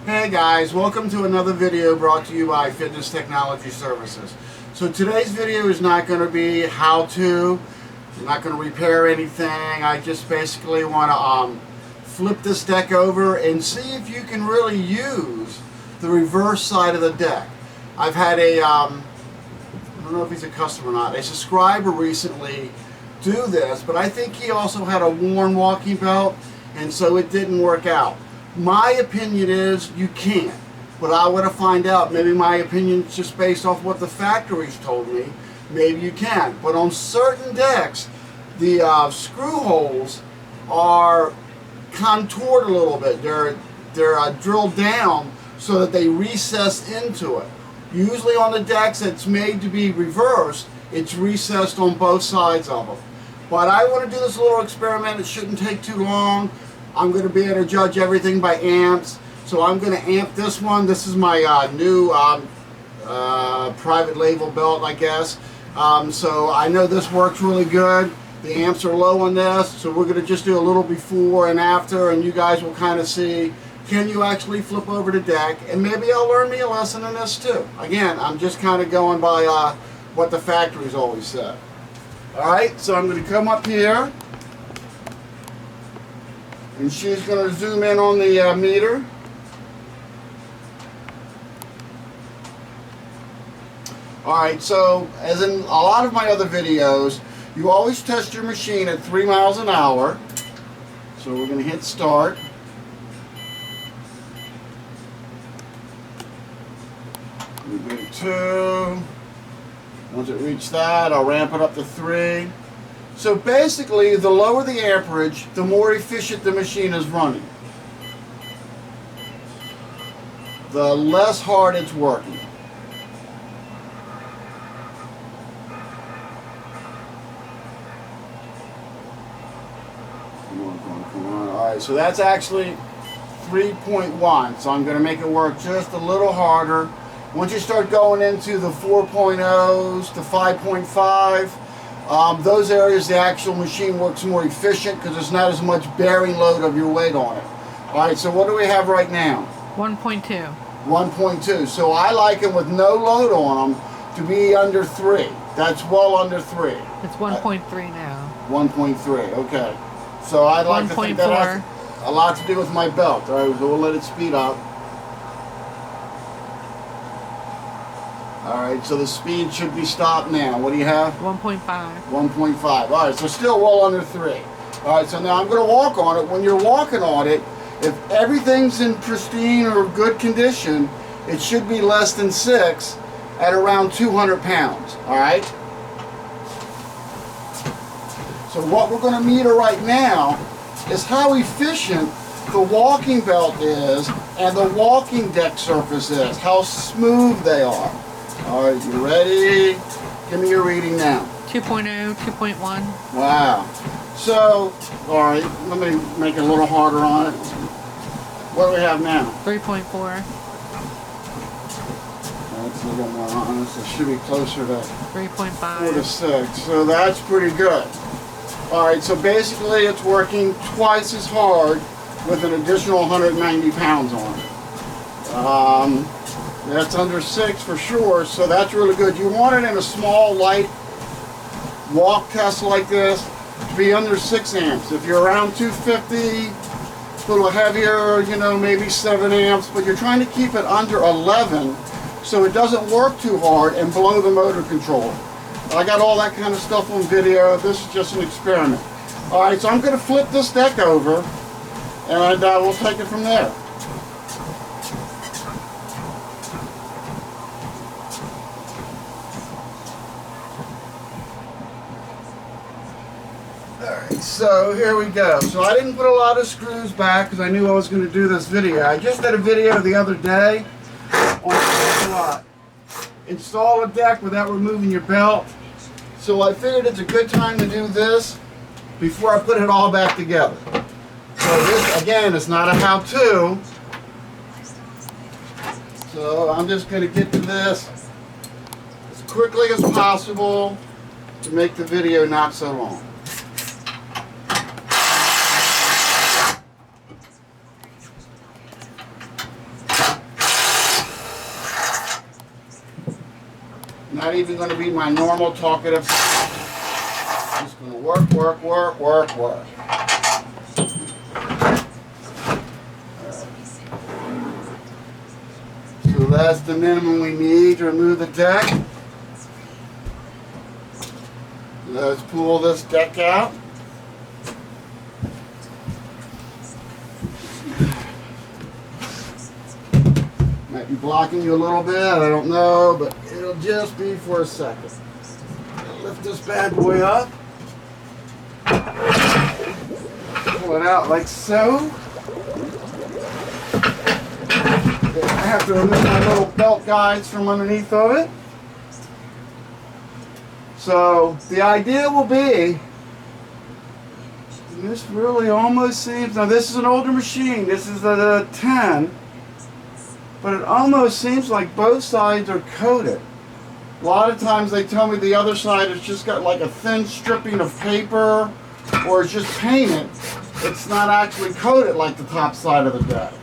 Hey guys, welcome to another video brought to you by Fitness Technology Services. So today's video is not going to be how to. I'm not going to repair anything. I just basically want to flip this deck over and see if you can really use the reverse side of the deck. I've had a, I don't know if he's a customer or not, a subscriber recently do this, but I think he also had a worn walking belt and so it didn't work out. My opinion is you can't, but I want to find out. Maybe my opinion is just based off what the factories told me. Maybe you can, but on certain decks, the screw holes are contoured a little bit. They're drilled down so that they recess into it. Usually on the decks that's made to be reversed, it's recessed on both sides of them. But I want to do this little experiment. It shouldn't take too long. I'm going to be able to judge everything by amps. So I'm going to amp this one. This is my new private label belt, I guess. So I know this works really good. The amps are low on this. So we're going to just do a little before and after, and you guys will kind of see, can you actually flip over the deck? And maybe I'll learn me a lesson in this too. Again, I'm just kind of going by what the factories always said. Alright, so I'm going to come up here. And she's going to zoom in on the meter. Alright, so as in a lot of my other videos, you always test your machine at 3 miles an hour. So we're going to hit start. We go to 2. Once it reaches that, I'll ramp it up to 3. So basically, the lower the amperage, the more efficient the machine is running. The less hard it's working. Come on. Alright, so that's actually 3.1. So I'm going to make it work just a little harder. Once you start going into the 4.0s to 5.5, those areas the actual machine works more efficient because there's not as much bearing load of your weight on it. Alright, so what do we have right now? 1.2. 1.2. So I like them with no load on them to be under 3. That's well under 3. It's 1.3 now. 1.3, okay. So I'd like to think that has a lot to do with my belt. Alright, so we'll let it speed up. Alright, so the speed should be stopped now. What do you have? 1.5. 1.5. Alright, so still well under 3. Alright, so now I'm going to walk on it. When you're walking on it, if everything's in pristine or good condition, it should be less than 6 at around 200 pounds. Alright? So what we're going to meter right now is how efficient the walking belt is and the walking deck surface is. How smooth they are. Alright, you ready? Give me your reading now. 2.0, 2.1. Wow. So, alright, let me make it a little harder on it. What do we have now? 3.4. That's a little more honest. It should be closer to 3.5. 4 to 6. So that's pretty good. Alright, so basically it's working twice as hard with an additional 190 pounds on it. That's under 6 for sure, so that's really good. You want it in a small, light walk test like this to be under 6 amps. If you're around 250, a little heavier, you know, maybe 7 amps, but you're trying to keep it under 11 so it doesn't work too hard and blow the motor controller. I got all that kind of stuff on video. This is just an experiment. Alright, so I'm going to flip this deck over and we'll take it from there. Alright, so here we go. So I didn't put a lot of screws back because I knew I was going to do this video. I just did a video the other day on install a deck without removing your belt. So I figured it's a good time to do this before I put it all back together. So this, again, is not a how-to. So I'm just going to get to this as quickly as possible to make the video not so long. Not even going to be my normal talkative. Just going to work, work, work, work, work. So that's the minimum we need to remove the deck. Let's pull this deck out. Might be blocking you a little bit, I don't know, but it'll just be for a second. Lift this bad boy up. Pull it out like so. I have to remove my little belt guides from underneath of it. So the idea will be, and this really almost seems, now this is an older machine, this is a 10, but it almost seems like both sides are coated. A lot of times they tell me the other side has just got like a thin stripping of paper or it's just painted. It's not actually coated like the top side of the deck.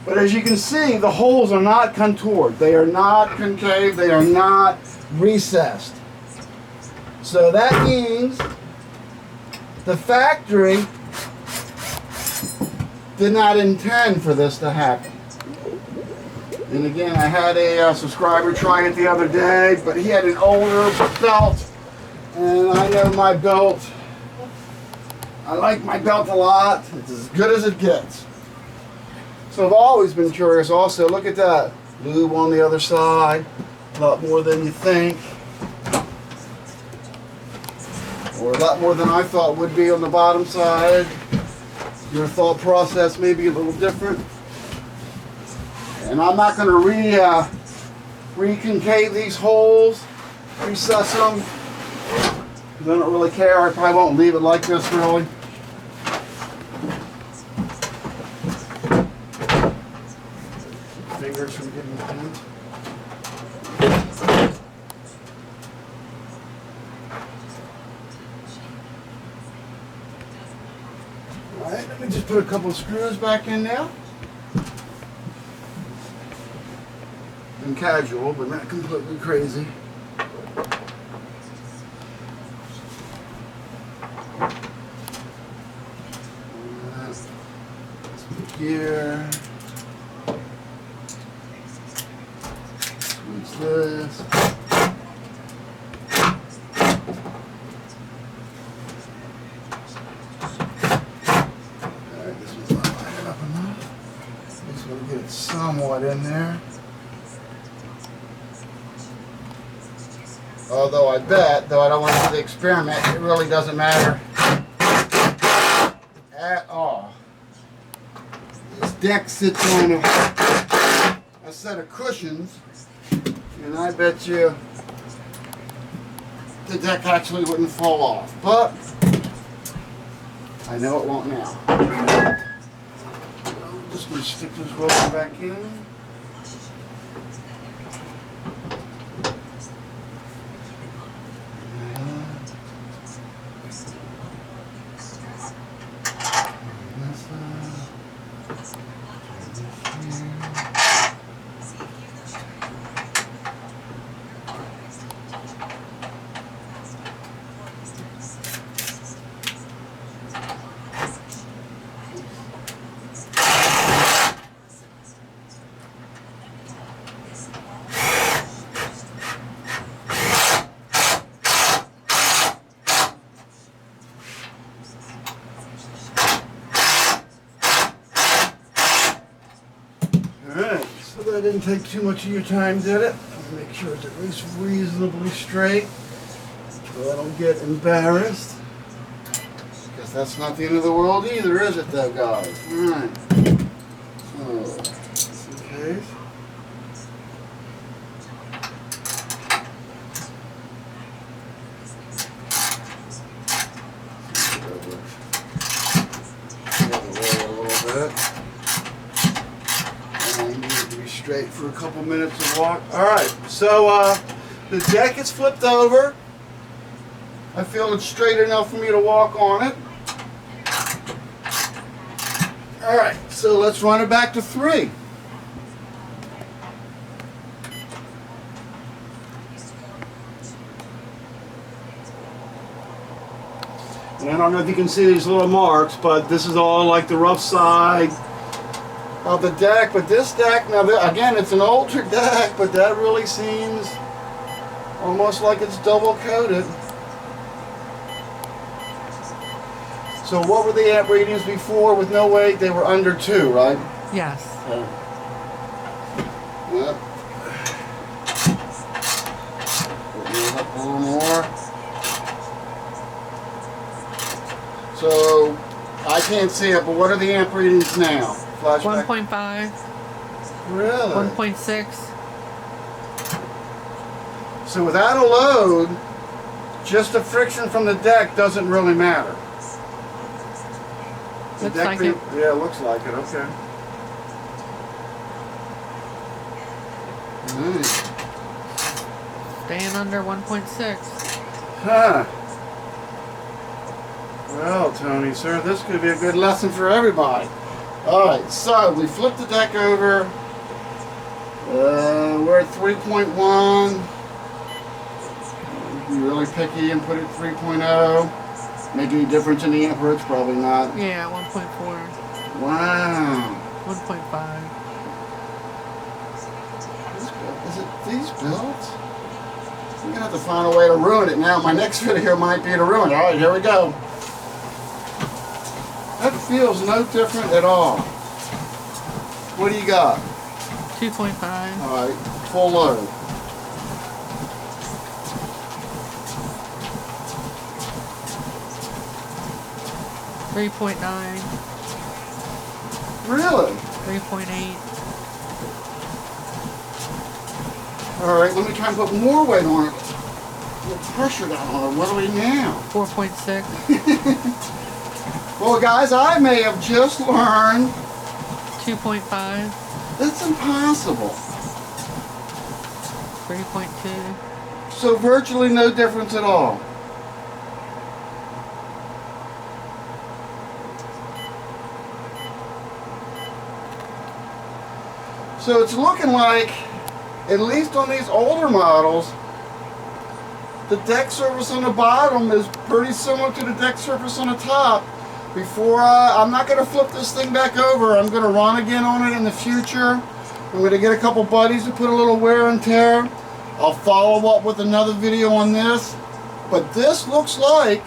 But as you can see, the holes are not contoured. They are not concave. They are not recessed. So that means the factory did not intend for this to happen. And again, I had a subscriber try it the other day, but he had an older belt, and I know my belt. I like my belt a lot. It's as good as it gets. So I've always been curious also. Look at that. Lube on the other side. A lot more than you think. Or a lot more than I thought would be on the bottom side. Your thought process may be a little different. And I'm not going to reconcave these holes, recess them. Because I don't really care. I probably won't leave it like this really. Fingers from getting paint. Alright, let me just put a couple of screws back in now. And casual, but not completely crazy. Let's put here. Switch this. Alright, this one's not lining up enough. Just want to get it somewhat in there. Although I bet, though I don't want to do the experiment, it really doesn't matter at all. This deck sits on a set of cushions, and I bet you the deck actually wouldn't fall off. But I know it won't now. I'm just going to stick this roller back in. Alright, so that didn't take too much of your time, did it? Make sure it's at least reasonably straight so I don't get embarrassed. Because that's not the end of the world either, is it though, guys? Alright. So, just in case. A little bit. Straight for a couple minutes of walk. Alright, so the deck is flipped over. I feel it's straight enough for me to walk on it. Alright, so let's run it back to 3. And I don't know if you can see these little marks, but this is all like the rough side of the deck. But this deck, now again, it's an older deck, but that really seems almost like it's double coated. So what were the amp readings before with no weight? They were under 2, right? Yes. Okay. Yep. Put it up a little more. So I can't see it, but what are the amp readings now? Flashback. 1.5. Really? 1.6. So without a load, just the friction from the deck doesn't really matter. The Looks deck like it. Yeah, it looks like it. Okay. Staying under 1.6. Huh. Well, Tony, sir, this could be a good lesson for everybody. Alright, so we flip the deck over. We're at 3.1. Be really picky and put it 3.0. Make any difference in the amperage? Probably not. Yeah, 1.4. Wow. 1.5. Is it these builds? I'm going to have to find a way to ruin it now. My next video might be to ruin it. Alright, here we go. That feels no different at all. What do you got? 2.5. Alright, full load. $3.9. Really? 3.8. Alright, let me try and put more weight on it. Put pressure down on it. What do we now? 4.6. Well, guys, I may have just learned 2.5. that's impossible. 3.2. So virtually no difference at all. So it's looking like, at least on these older models, the deck surface on the bottom is pretty similar to the deck surface on the top. I'm not going to flip this thing back over. I'm going to run again on it in the future. I'm going to get a couple buddies to put a little wear and tear. I'll follow up with another video on this. But this looks like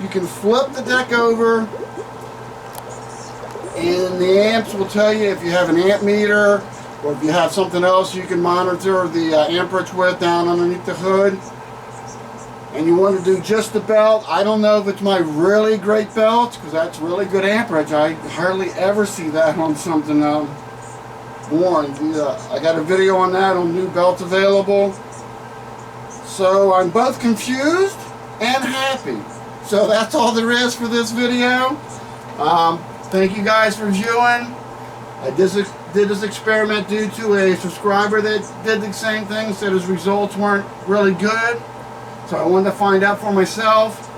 you can flip the deck over and the amps will tell you if you have an amp meter or if you have something else you can monitor the amperage with down underneath the hood. And you want to do just the belt. I don't know if it's my really great belt, because that's really good amperage. I hardly ever see that on something worn. I got a video on that on new belts available. So I'm both confused and happy. So that's all there is for this video. Thank you guys for viewing. I did this experiment due to a subscriber that did the same thing, said his results weren't really good. So I wanted to find out for myself.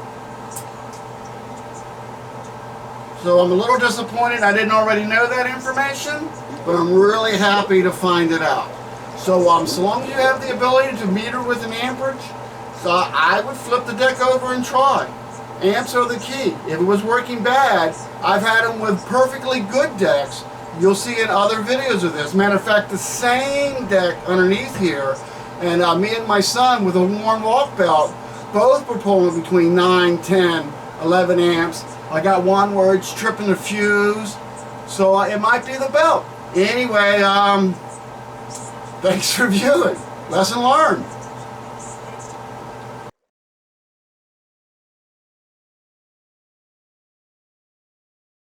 So I'm a little disappointed I didn't already know that information, but I'm really happy to find it out. So so long as you have the ability to meter with an amperage, so I would flip the deck over and try. Amps are the key. If it was working bad, I've had them with perfectly good decks. You'll see in other videos of this. Matter of fact, the same deck underneath here, and me and my son with a worn walk belt, both were pulling between 9, 10, 11 amps. I got one where it's tripping the fuse, so it might be the belt. Anyway, thanks for viewing. Lesson learned.